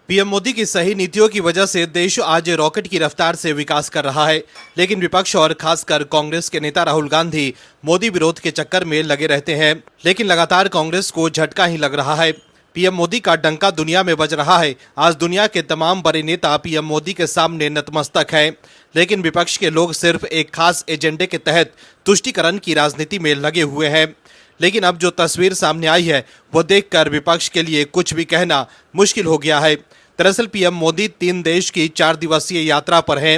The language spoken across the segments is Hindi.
पीएम मोदी की सही नीतियों की वजह से देश आज रॉकेट की रफ्तार से विकास कर रहा है। लेकिन विपक्ष और खासकर कांग्रेस के नेता राहुल गांधी मोदी विरोध के चक्कर में लगे रहते हैं। लेकिन लगातार कांग्रेस को झटका ही लग रहा है। पीएम मोदी का डंका दुनिया में बज रहा है। आज दुनिया के तमाम बड़े नेता पीएम मोदी के सामने नतमस्तक हैं। लेकिन विपक्ष के लोग सिर्फ एक खास एजेंडे के तहत तुष्टीकरण की राजनीति में लगे हुए हैं। लेकिन अब जो तस्वीर सामने आई है वो देखकर विपक्ष के लिए कुछ भी कहना मुश्किल हो गया है। दरअसल पीएम मोदी 3 देश की 4 दिवसीय यात्रा पर हैं।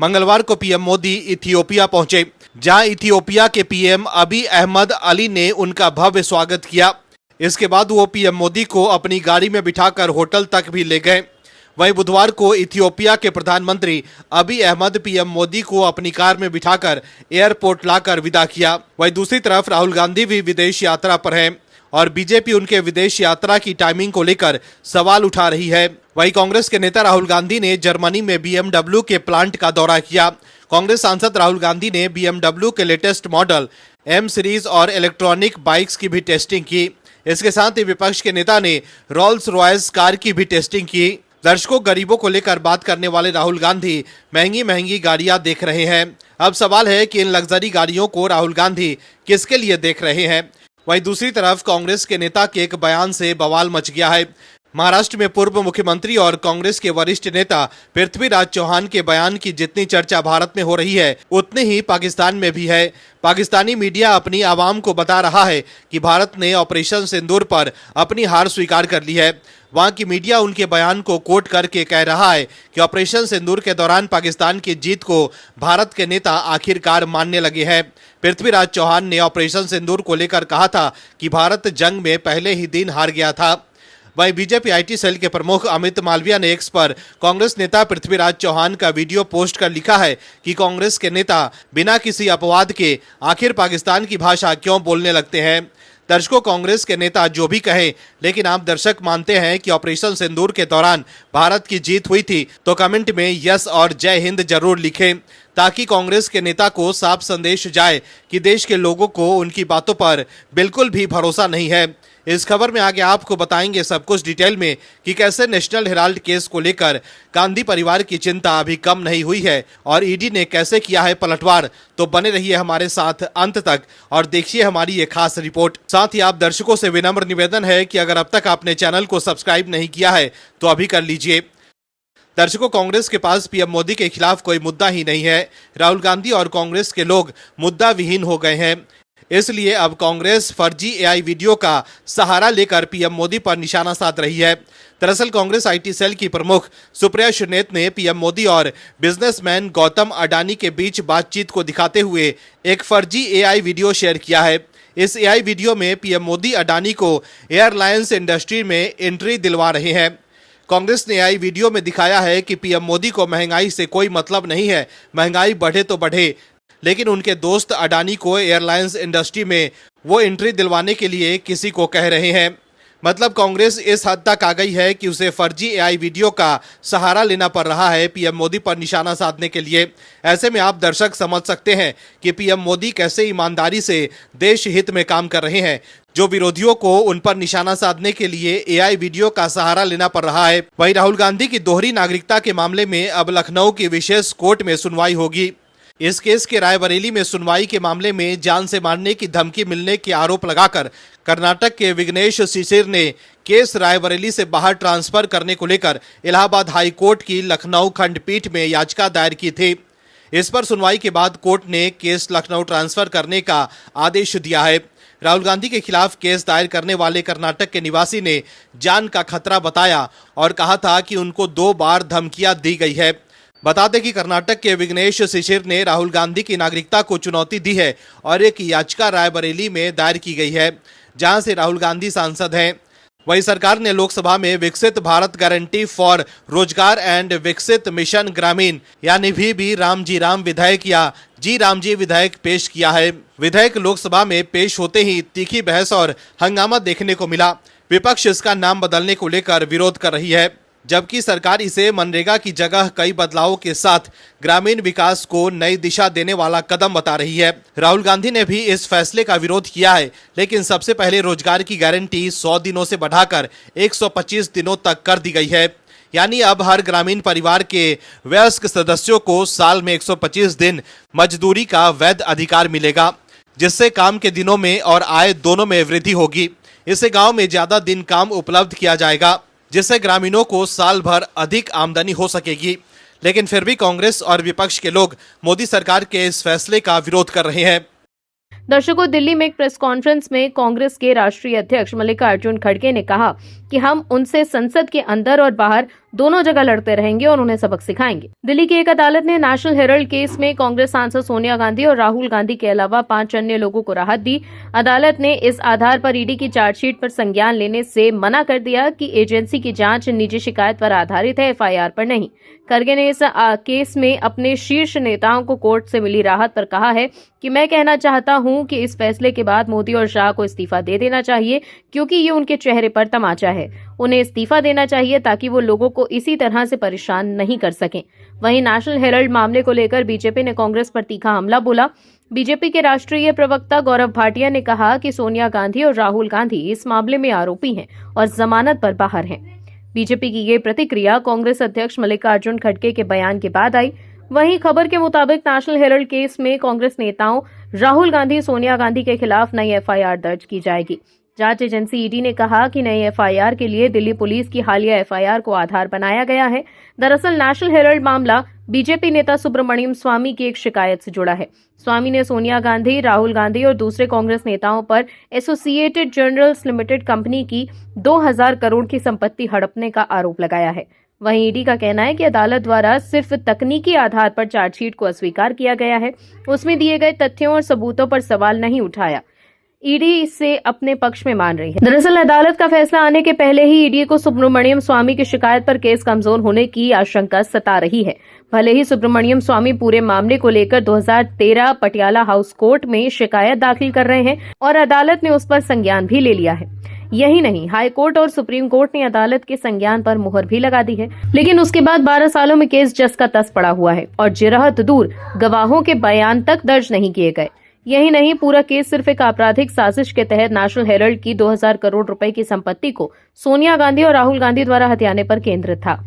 मंगलवार को पीएम मोदी इथियोपिया पहुंचे, जहां इथियोपिया के पीएम अबी अहमद अली ने उनका भव्य स्वागत किया। इसके बाद वो पीएम मोदी को अपनी गाड़ी में बिठाकर होटल तक भी ले गए। वहीं बुधवार को इथियोपिया के प्रधानमंत्री अबी अहमद पीएम मोदी को अपनी कार में बिठाकर एयरपोर्ट लाकर विदा किया। वहीं दूसरी तरफ राहुल गांधी भी विदेश यात्रा पर हैं और बीजेपी उनके विदेश यात्रा की टाइमिंग को लेकर सवाल उठा रही है। वहीं कांग्रेस के नेता राहुल गांधी ने जर्मनी में BMW के प्लांट का दौरा किया। कांग्रेस सांसद राहुल गांधी ने BMW के लेटेस्ट मॉडल M सीरीज और इलेक्ट्रॉनिक बाइक्स की भी टेस्टिंग की। इसके साथ ही विपक्ष के नेता ने रोल्स रॉयस कार की भी टेस्टिंग की। दर्शकों, गरीबों को लेकर बात करने वाले राहुल गांधी महंगी महंगी गाड़ियां देख रहे हैं। अब सवाल है कि इन लग्जरी गाड़ियों को राहुल गांधी किसके लिए देख रहे हैं। वहीं दूसरी तरफ कांग्रेस के नेता के एक बयान से बवाल मच गया है। महाराष्ट्र में पूर्व मुख्यमंत्री और कांग्रेस के वरिष्ठ नेता पृथ्वीराज चौहान के बयान की जितनी चर्चा भारत में हो रही है उतनी ही पाकिस्तान में भी है। पाकिस्तानी मीडिया अपनी आवाम को बता रहा है कि भारत ने ऑपरेशन सिंदूर पर अपनी हार स्वीकार कर ली है। वहां की मीडिया उनके बयान को कोट करके कह रहा है कि ऑपरेशन सिंदूर के दौरान पाकिस्तान की जीत को भारत के नेता आखिरकार मानने लगे हैं। पृथ्वीराज चौहान ने ऑपरेशन सिंदूर को लेकर कहा था कि भारत जंग में पहले ही दिन हार गया था। वहीं बीजेपी IT सेल के प्रमुख अमित मालविया ने एक्स पर कांग्रेस नेता पृथ्वीराज चौहान का वीडियो पोस्ट कर लिखा है कि कांग्रेस के नेता बिना किसी अपवाद के आखिर पाकिस्तान की भाषा क्यों बोलने लगते हैं। दर्शकों, कांग्रेस के नेता जो भी कहें, लेकिन आप दर्शक मानते हैं कि ऑपरेशन सिंदूर के दौरान भारत की जीत हुई थी तो कमेंट में यस और जय हिंद जरूर लिखें, ताकि कांग्रेस के नेता को साफ संदेश जाए कि देश के लोगों को उनकी बातों पर बिल्कुल भी भरोसा नहीं है। इस खबर में आगे आपको बताएंगे सब कुछ डिटेल में कि कैसे नेशनल हेराल्ड केस को लेकर गांधी परिवार की चिंता अभी कम नहीं हुई है और ईडी ने कैसे किया है पलटवार। तो बने रहिए हमारे साथ अंत तक और देखिए हमारी ये खास रिपोर्ट। साथ ही आप दर्शकों से विनम्र निवेदन है कि अगर अब तक आपने चैनल को सब्सक्राइब नहीं किया है तो अभी कर लीजिए। दर्शकों, कांग्रेस के पास पीएम मोदी के खिलाफ कोई मुद्दा ही नहीं है। राहुल गांधी और कांग्रेस के लोग मुद्दा विहीन हो गए हैं। इसलिए अब कांग्रेस फर्जी AI वीडियो का सहारा लेकर पीएम मोदी पर निशाना साध रही है। दरअसल कांग्रेस IT सेल की प्रमुख सुप्रिया श्रीनेत ने पीएम मोदी और बिजनेसमैन गौतम अडानी के बीच बातचीत को दिखाते हुए एक फर्जी AI वीडियो शेयर किया है। इस AI वीडियो में पीएम मोदी अडानी को एयरलाइंस इंडस्ट्री में एंट्री दिलवा रहे हैं। कांग्रेस ने AI वीडियो में दिखाया है कि पीएम मोदी को महंगाई से कोई मतलब नहीं है, महंगाई बढ़े तो बढ़े, लेकिन उनके दोस्त अडानी को एयरलाइंस इंडस्ट्री में वो एंट्री दिलवाने के लिए किसी को कह रहे हैं। मतलब कांग्रेस इस हद तक आ गई है कि उसे फर्जी AI वीडियो का सहारा लेना पड़ रहा है पीएम मोदी पर निशाना साधने के लिए। ऐसे में आप दर्शक समझ सकते हैं कि पीएम मोदी कैसे ईमानदारी से देश हित में काम कर रहे हैं, जो विरोधियों को उन पर निशाना साधने के लिए AI वीडियो का सहारा लेना पड़ रहा है। वहीं राहुल गांधी की दोहरी नागरिकता के मामले में अब लखनऊ की विशेष कोर्ट में सुनवाई होगी। इस केस के रायबरेली में सुनवाई के मामले में जान से मारने की धमकी मिलने के आरोप लगाकर कर्नाटक के विघ्नेश शिशिर ने केस रायबरेली से बाहर ट्रांसफर करने को लेकर इलाहाबाद हाई कोर्ट की लखनऊ खंडपीठ में याचिका दायर की थी। इस पर सुनवाई के बाद कोर्ट ने केस लखनऊ ट्रांसफर करने का आदेश दिया है। राहुल गांधी के खिलाफ केस दायर करने वाले कर्नाटक के निवासी ने जान का खतरा बताया और कहा था कि उनको 2 बार धमकियां दी गई है। बता दें कि कर्नाटक के विघ्नेश शिशिर ने राहुल गांधी की नागरिकता को चुनौती दी है और एक याचिका रायबरेली में दायर की गई है, जहां से राहुल गांधी सांसद हैं। वहीं सरकार ने लोकसभा में विकसित भारत गारंटी फॉर रोजगार एंड विकसित मिशन ग्रामीण यानी VB रामजी राम विधेयक या जी रामजी विधेयक पेश किया है। विधेयक लोकसभा में पेश होते ही तीखी बहस और हंगामा देखने को मिला। विपक्ष इसका नाम बदलने को लेकर विरोध कर रही है, जबकि सरकार इसे मनरेगा की जगह कई बदलावों के साथ ग्रामीण विकास को नई दिशा देने वाला कदम बता रही है। राहुल गांधी ने भी इस फैसले का विरोध किया है, लेकिन सबसे पहले रोजगार की गारंटी 100 दिनों से बढ़ाकर 125 दिनों तक कर दी गई है। यानी अब हर ग्रामीण परिवार के वयस्क सदस्यों को साल में 125 दिन मजदूरी का वैध अधिकार मिलेगा, जिससे काम के दिनों में और आय दोनों में वृद्धि होगी। इससे गांव में ज्यादा दिन काम उपलब्ध किया जाएगा, जिससे ग्रामीणों को साल भर अधिक आमदनी हो सकेगी। लेकिन फिर भी कांग्रेस और विपक्ष के लोग मोदी सरकार के इस फैसले का विरोध कर रहे हैं। दर्शकों, दिल्ली में एक प्रेस कॉन्फ्रेंस में कांग्रेस के राष्ट्रीय अध्यक्ष मल्लिकार्जुन खड़गे ने कहा कि हम उनसे संसद के अंदर और बाहर दोनों जगह लड़ते रहेंगे और उन्हें सबक सिखाएंगे। दिल्ली की एक अदालत ने नेशनल हेराल्ड केस में कांग्रेस सांसद सोनिया गांधी और राहुल गांधी के अलावा 5 अन्य लोगों को राहत दी। अदालत ने इस आधार पर ईडी की चार्जशीट पर संज्ञान लेने से मना कर दिया कि एजेंसी की जांच निजी शिकायत पर आधारित है, एफआईआर पर नहीं। खड़गे ने इस केस में अपने शीर्ष नेताओं को कोर्ट से मिली राहत पर कहा है कि मैं कहना चाहता हूं कि इस फैसले के बाद मोदी और शाह को इस्तीफा दे देना चाहिए, क्योंकि ये उनके चेहरे पर तमाचा है। उन्हें इस्तीफा देना चाहिए ताकि वो लोगों को इसी तरह से परेशान नहीं कर सकें। वहीं नेशनल हेराल्ड मामले को लेकर बीजेपी ने कांग्रेस पर तीखा हमला बोला। बीजेपी के राष्ट्रीय प्रवक्ता गौरव भाटिया ने कहा कि सोनिया गांधी और राहुल गांधी इस मामले में आरोपी हैं और जमानत पर बाहर हैं। बीजेपी की ये प्रतिक्रिया कांग्रेस अध्यक्ष मल्लिकार्जुन खड़गे के बयान के बाद आई। वहीं खबर के मुताबिक नेशनल हेराल्ड केस में कांग्रेस नेताओं राहुल गांधी, सोनिया गांधी के खिलाफ नई एफआईआर दर्ज की जाएगी। जांच एजेंसी ईडी ने कहा कि नई एफआईआर के लिए दिल्ली पुलिस की हालिया एफआईआर को आधार बनाया गया है। दरअसल नेशनल हेराल्ड मामला बीजेपी नेता सुब्रमण्यम स्वामी की एक शिकायत से जुड़ा है। स्वामी ने सोनिया गांधी, राहुल गांधी और दूसरे कांग्रेस नेताओं पर एसोसिएटेड जर्नल्स लिमिटेड कंपनी की 2000 करोड़ की संपत्ति हड़पने का आरोप लगाया है। वहीं ईडी का कहना है कि अदालत द्वारा सिर्फ तकनीकी आधार पर चार्जशीट को अस्वीकार किया गया है, उसमें दिए गए तथ्यों और सबूतों पर सवाल नहीं उठाया। ईडी इसे अपने पक्ष में मान रही है। दरअसल अदालत का फैसला आने के पहले ही ईडी को सुब्रमण्यम स्वामी की शिकायत पर केस कमजोर होने की आशंका सता रही है। भले ही सुब्रमण्यम स्वामी पूरे मामले को लेकर 2013 पटियाला हाउस कोर्ट में शिकायत दाखिल कर रहे हैं और अदालत ने उस पर संज्ञान भी ले लिया है। यही नहीं, हाई कोर्ट और सुप्रीम कोर्ट ने अदालत के संज्ञान पर मुहर भी लगा दी है, लेकिन उसके बाद 12 सालों में केस जस का तस पड़ा हुआ है और जिरहत दूर, गवाहों के बयान तक दर्ज नहीं किए गए। यही नहीं, पूरा केस सिर्फ एक आपराधिक साजिश के तहत नेशनल हेराल्ड की 2000 करोड़ रुपए की संपत्ति को सोनिया गांधी और राहुल गांधी द्वारा हथियाने पर केंद्रित था।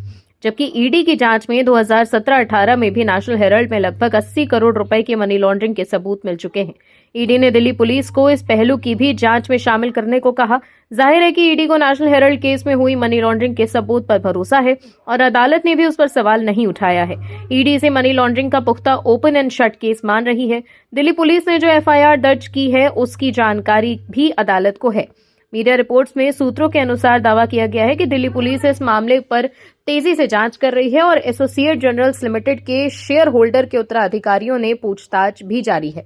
जबकि ईडी की जांच में 2017-18 में भी नेशनल हेराल्ड में लगभग 80 करोड़ रुपए की मनी लॉन्ड्रिंग के सबूत मिल चुके हैं। ईडी ने दिल्ली पुलिस को इस पहलू की भी जांच में शामिल करने को कहा। जाहिर है कि ईडी को नेशनल हेराल्ड केस में हुई मनी लॉन्ड्रिंग के सबूत पर भरोसा है और अदालत ने भी उस पर सवाल नहीं उठाया है। ईडी इसे मनी लॉन्ड्रिंग का पुख्ता ओपन एंड शट केस मान रही है। दिल्ली पुलिस ने जो एफआईआर दर्ज की है उसकी जानकारी भी अदालत को है। मीडिया रिपोर्ट्स में सूत्रों के अनुसार दावा किया गया है कि दिल्ली पुलिस इस मामले पर तेजी से जांच कर रही है और एसोसिएट जर्नल्स लिमिटेड के शेयर होल्डर के उत्तराधिकारियों ने पूछताछ भी जारी है।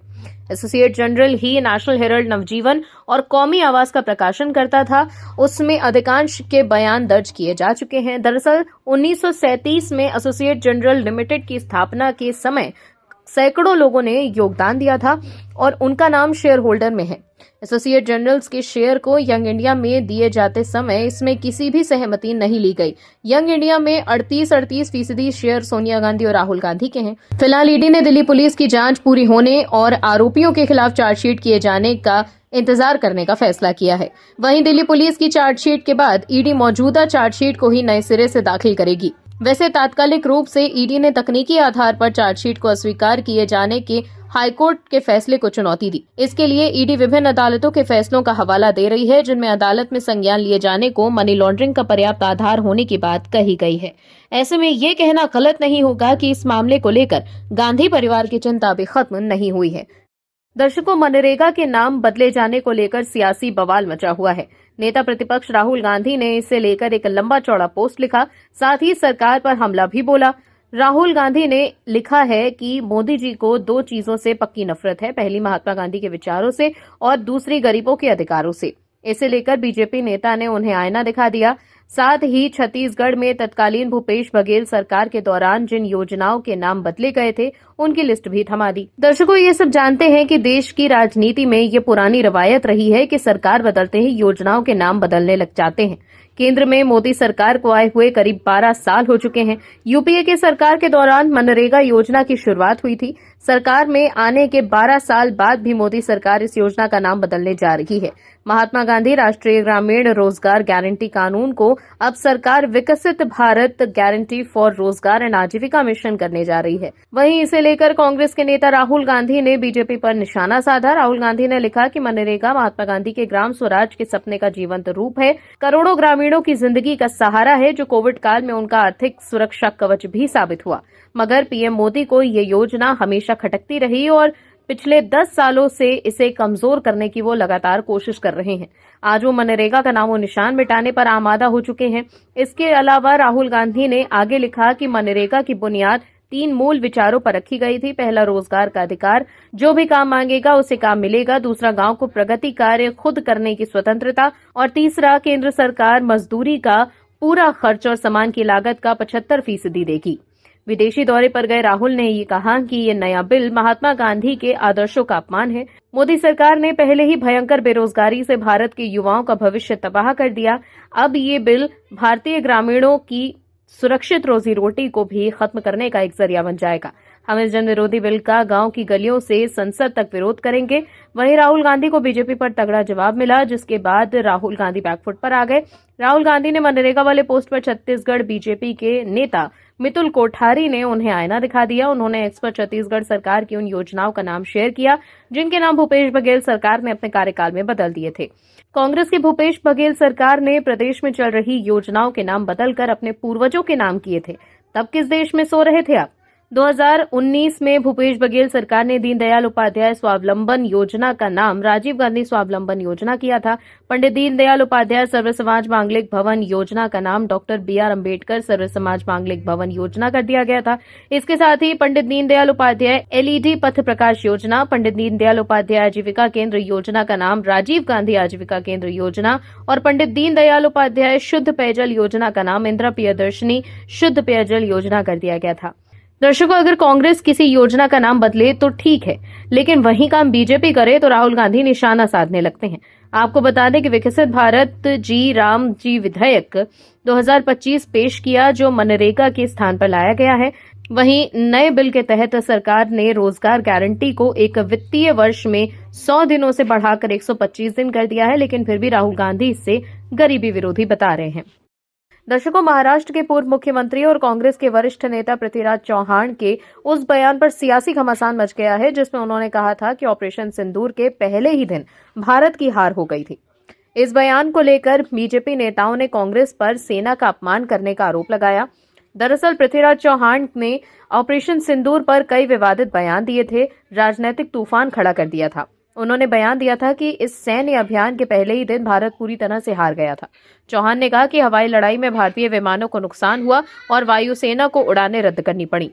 एसोसिएट जर्नल ही नेशनल हेराल्ड, नवजीवन और कौमी आवाज का प्रकाशन करता था। उसमें अधिकांश के बयान दर्ज किए जा चुके हैं। दरअसल 1937 में एसोसिएट जर्नल लिमिटेड की स्थापना के समय सैकड़ों लोगों ने योगदान दिया था और उनका नाम शेयर होल्डर में है। एसोसिएट जर्नल्स के शेयर को यंग इंडिया में दिए जाते समय इसमें किसी भी सहमति नहीं ली गई। यंग इंडिया में 38% शेयर सोनिया गांधी और राहुल गांधी के हैं। फिलहाल ईडी ने दिल्ली पुलिस की जांच पूरी होने और आरोपियों के खिलाफ चार्जशीट किए जाने का इंतजार करने का फैसला किया है। वहीं दिल्ली पुलिस की चार्जशीट के बाद ईडी मौजूदा चार्जशीट को ही नए सिरे से दाखिल करेगी। वैसे तात्कालिक रूप से ईडी ने तकनीकी आधार पर चार्जशीट को अस्वीकार किए जाने के हाईकोर्ट के फैसले को चुनौती दी। इसके लिए ईडी विभिन्न अदालतों के फैसलों का हवाला दे रही है, जिनमें अदालत में संज्ञान लिए जाने को मनी लॉन्ड्रिंग का पर्याप्त आधार होने की बात कही गई है। ऐसे में ये कहना गलत नहीं होगा कि इस मामले को लेकर गांधी परिवार की चिंता भी खत्म नहीं हुई है। दर्शकों, मनरेगा के नाम बदले जाने को लेकर सियासी बवाल मचा हुआ है। नेता प्रतिपक्ष राहुल गांधी ने इसे लेकर एक लंबा चौड़ा पोस्ट लिखा, साथ ही सरकार पर हमला भी बोला। राहुल गांधी ने लिखा है कि मोदी जी को 2 चीजों से पक्की नफरत है, पहली महात्मा गांधी के विचारों से और दूसरी गरीबों के अधिकारों से। इसे लेकर बीजेपी नेता ने उन्हें आईना दिखा दिया। साथ ही छत्तीसगढ़ में तत्कालीन भूपेश बघेल सरकार के दौरान जिन योजनाओं के नाम बदले गए थे उनकी लिस्ट भी थमा दी। दर्शकों, ये सब जानते हैं कि देश की राजनीति में ये पुरानी रवायत रही है कि सरकार बदलते ही योजनाओं के नाम बदलने लग जाते हैं। केंद्र में मोदी सरकार को आए हुए करीब 12 साल हो चुके हैं। यूपीए के सरकार के दौरान मनरेगा योजना की शुरुआत हुई थी। सरकार में आने के 12 साल बाद भी मोदी सरकार इस योजना का नाम बदलने जा रही है। महात्मा गांधी राष्ट्रीय ग्रामीण रोजगार गारंटी कानून को अब सरकार विकसित भारत गारंटी फॉर रोजगार एंड आजीविका मिशन करने जा रही है। वहीं इसे लेकर कांग्रेस के नेता राहुल गांधी ने बीजेपी पर निशाना साधा। राहुल गांधी ने लिखा कि मनरेगा महात्मा गांधी के ग्राम स्वराज के सपने का जीवंत रूप है, करोड़ों ग्रामीणों की जिंदगी का सहारा है, जो कोविड काल में उनका आर्थिक सुरक्षा कवच भी साबित हुआ। मगर पीएम मोदी को ये योजना हमेशा खटकती रही और पिछले 10 सालों से इसे कमजोर करने की वो लगातार कोशिश कर रहे हैं। आज वो मनरेगा का नामो निशान मिटाने पर आमादा हो चुके हैं। इसके अलावा राहुल गांधी ने आगे लिखा कि मनरेगा की बुनियाद 3 मूल विचारों पर रखी गई थी। पहला, रोजगार का अधिकार, जो भी काम मांगेगा उसे काम मिलेगा। दूसरा, गांव को प्रगति कार्य खुद करने की स्वतंत्रता। और तीसरा, केंद्र सरकार मजदूरी का पूरा खर्च और सामान की लागत का 75% देगी। विदेशी दौरे पर गए राहुल ने ये कहा कि ये नया बिल महात्मा गांधी के आदर्शों का अपमान है। मोदी सरकार ने पहले ही भयंकर बेरोजगारी से भारत के युवाओं का भविष्य तबाह कर दिया। अब ये बिल भारतीय ग्रामीणों की सुरक्षित रोजी रोटी को भी खत्म करने का एक जरिया बन जाएगा। हम इस जन विरोधी बिल का गांव की गलियों से संसद तक विरोध करेंगे। वहीं राहुल गांधी को बीजेपी पर तगड़ा जवाब मिला, जिसके बाद राहुल गांधी बैकफुट पर आ गए। राहुल गांधी ने मनरेगा वाले पोस्ट पर छत्तीसगढ़ बीजेपी के नेता मितुल कोठारी ने उन्हें आईना दिखा दिया। उन्होंने एक्स पर छत्तीसगढ़ सरकार की उन योजनाओं का नाम शेयर किया जिनके नाम भूपेश बघेल सरकार ने अपने कार्यकाल में बदल दिए थे। कांग्रेस की भूपेश बघेल सरकार ने प्रदेश में चल रही योजनाओं के नाम बदलकर अपने पूर्वजों के नाम किए थे। तब किस देश में सो रहे थे आप? 2019 में भूपेश बघेल सरकार ने दीनदयाल उपाध्याय स्वावलंबन योजना का नाम राजीव गांधी स्वावलंबन योजना किया था। पंडित दीनदयाल उपाध्याय सर्व समाज मांगलिक भवन योजना का नाम डॉक्टर BR अम्बेडकर सर्व समाज मांगलिक भवन योजना कर दिया गया था। इसके साथ ही पंडित दीनदयाल उपाध्याय LED पथ प्रकाश योजना, पंडित दीनदयाल उपाध्याय आजीविका केंद्र योजना का नाम राजीव गांधी आजीविका केंद्र योजना और पंडित दीनदयाल उपाध्याय शुद्ध पेयजल योजना का नाम इंदिरा प्रियदर्शनी शुद्ध पेयजल योजना कर दिया गया था। दर्शकों, अगर कांग्रेस किसी योजना का नाम बदले तो ठीक है, लेकिन वही काम बीजेपी करे तो राहुल गांधी निशाना साधने लगते हैं। आपको बता दें कि विकसित भारत जी राम जी विधेयक 2025 पेश किया, जो मनरेगा के स्थान पर लाया गया है। वहीं नए बिल के तहत सरकार ने रोजगार गारंटी को एक वित्तीय वर्ष में 100 दिनों से बढ़ाकर 125 दिन कर दिया है, लेकिन फिर भी राहुल गांधी इसे गरीबी विरोधी बता रहे हैं। दर्शकों, महाराष्ट्र के पूर्व मुख्यमंत्री और कांग्रेस के वरिष्ठ नेता पृथ्वीराज चौहान के उस बयान पर सियासी घमासान मच गया है जिसमें उन्होंने कहा था कि ऑपरेशन सिंदूर के पहले ही दिन भारत की हार हो गई थी। इस बयान को लेकर बीजेपी नेताओं ने कांग्रेस पर सेना का अपमान करने का आरोप लगाया। दरअसल पृथ्वीराज चौहान ने ऑपरेशन सिंदूर पर कई विवादित बयान दिए थे, राजनीतिक तूफान खड़ा कर दिया था। उन्होंने बयान दिया था कि इस सैन्य अभियान के पहले ही दिन भारत पूरी तरह से हार गया था। चौहान ने कहा कि हवाई लड़ाई में भारतीय विमानों को नुकसान हुआ और वायुसेना को उड़ानें रद्द करनी पड़ी।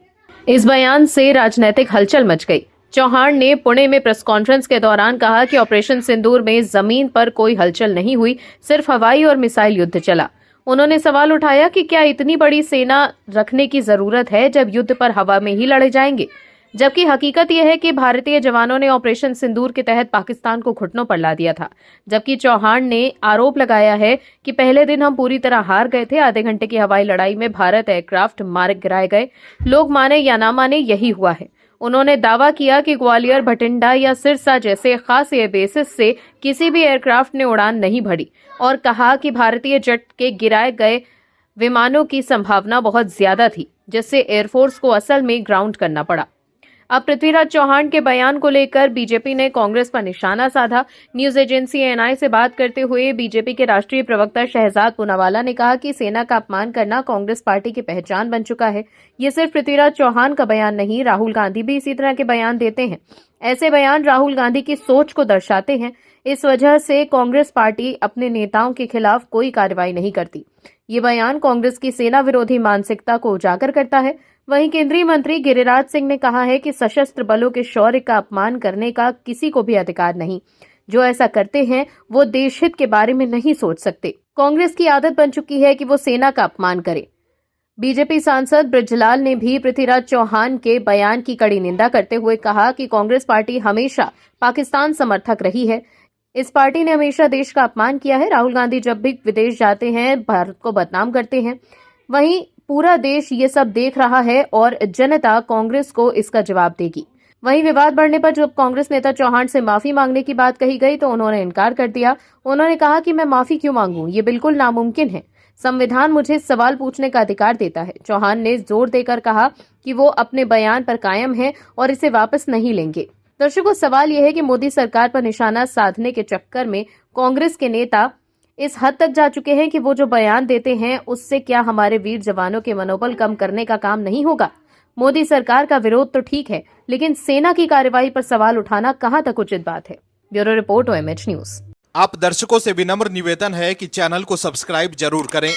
इस बयान से राजनीतिक हलचल मच गई। चौहान ने पुणे में प्रेस कॉन्फ्रेंस के दौरान कहा कि ऑपरेशन सिंदूर में जमीन पर कोई हलचल नहीं हुई, सिर्फ हवाई और मिसाइल युद्ध चला। उन्होंने सवाल उठाया कि क्या इतनी बड़ी सेना रखने की जरूरत है जब युद्ध पर हवा में ही लड़े जाएंगे, जबकि हकीकत यह है कि भारतीय जवानों ने ऑपरेशन सिंदूर के तहत पाकिस्तान को घुटनों पर ला दिया था। जबकि चौहान ने आरोप लगाया है कि पहले दिन हम पूरी तरह हार गए थे। आधे घंटे की हवाई लड़ाई में भारत एयरक्राफ्ट मार गिराए गए। लोग माने या ना माने, यही हुआ है। उन्होंने दावा किया कि ग्वालियर, भटिंडा या सिरसा जैसे खास एयरबेसेस से किसी भी एयरक्राफ्ट ने उड़ान नहीं भरी और कहा कि भारतीय जेट के गिराए गए विमानों की संभावना बहुत ज्यादा थी, जिससे एयरफोर्स को असल में ग्राउंड करना पड़ा। अब पृथ्वीराज चौहान के बयान को लेकर बीजेपी ने कांग्रेस पर निशाना साधा। न्यूज एजेंसी एएनआई से बात करते हुए बीजेपी के राष्ट्रीय प्रवक्ता शहजाद पूनावाला ने कहा कि सेना का अपमान करना कांग्रेस पार्टी की पहचान बन चुका है। ये सिर्फ पृथ्वीराज चौहान का बयान नहीं, राहुल गांधी भी इसी तरह के बयान देते हैं। ऐसे बयान राहुल गांधी की सोच को दर्शाते हैं। इस वजह से कांग्रेस पार्टी अपने नेताओं के खिलाफ कोई कार्रवाई नहीं करती। ये बयान कांग्रेस की सेना विरोधी मानसिकता को उजागर करता है। वहीं केंद्रीय मंत्री गिरिराज सिंह ने कहा है कि सशस्त्र बलों के शौर्य का अपमान करने का किसी को भी अधिकार नहीं। जो ऐसा करते हैं वो देश हित के बारे में नहीं सोच सकते। कांग्रेस की आदत बन चुकी है कि वो सेना का अपमान करे। बीजेपी सांसद बृजलाल ने भी पृथ्वीराज चौहान के बयान की कड़ी निंदा करते हुए कहा कि कांग्रेस पार्टी हमेशा पाकिस्तान समर्थक रही है। इस पार्टी ने हमेशा देश का अपमान किया है। राहुल गांधी जब भी विदेश जाते हैं भारत को बदनाम करते हैं। वहीं पूरा देश ये सब देख रहा है और जनता कांग्रेस को इसका जवाब देगी। वहीं विवाद बढ़ने पर जब कांग्रेस नेता चौहान से माफी मांगने की बात कही गई तो उन्होंने इनकार कर दिया। उन्होंने कहा कि मैं माफी क्यों मांगूं, ये बिल्कुल नामुमकिन है। संविधान मुझे सवाल पूछने का अधिकार देता है। चौहान ने जोर देकर कहा कि वो अपने बयान पर कायम है और इसे वापस नहीं लेंगे। दर्शकों, सवाल यह है कि मोदी सरकार पर निशाना साधने के चक्कर में कांग्रेस के नेता इस हद तक जा चुके हैं कि वो जो बयान देते हैं उससे क्या हमारे वीर जवानों के मनोबल कम करने का काम नहीं होगा। मोदी सरकार का विरोध तो ठीक है, लेकिन सेना की कार्रवाई पर सवाल उठाना कहां तक उचित बात है। Bureau report OMH news. आप दर्शकों से विनम्र निवेदन है कि चैनल को सब्सक्राइब जरूर करें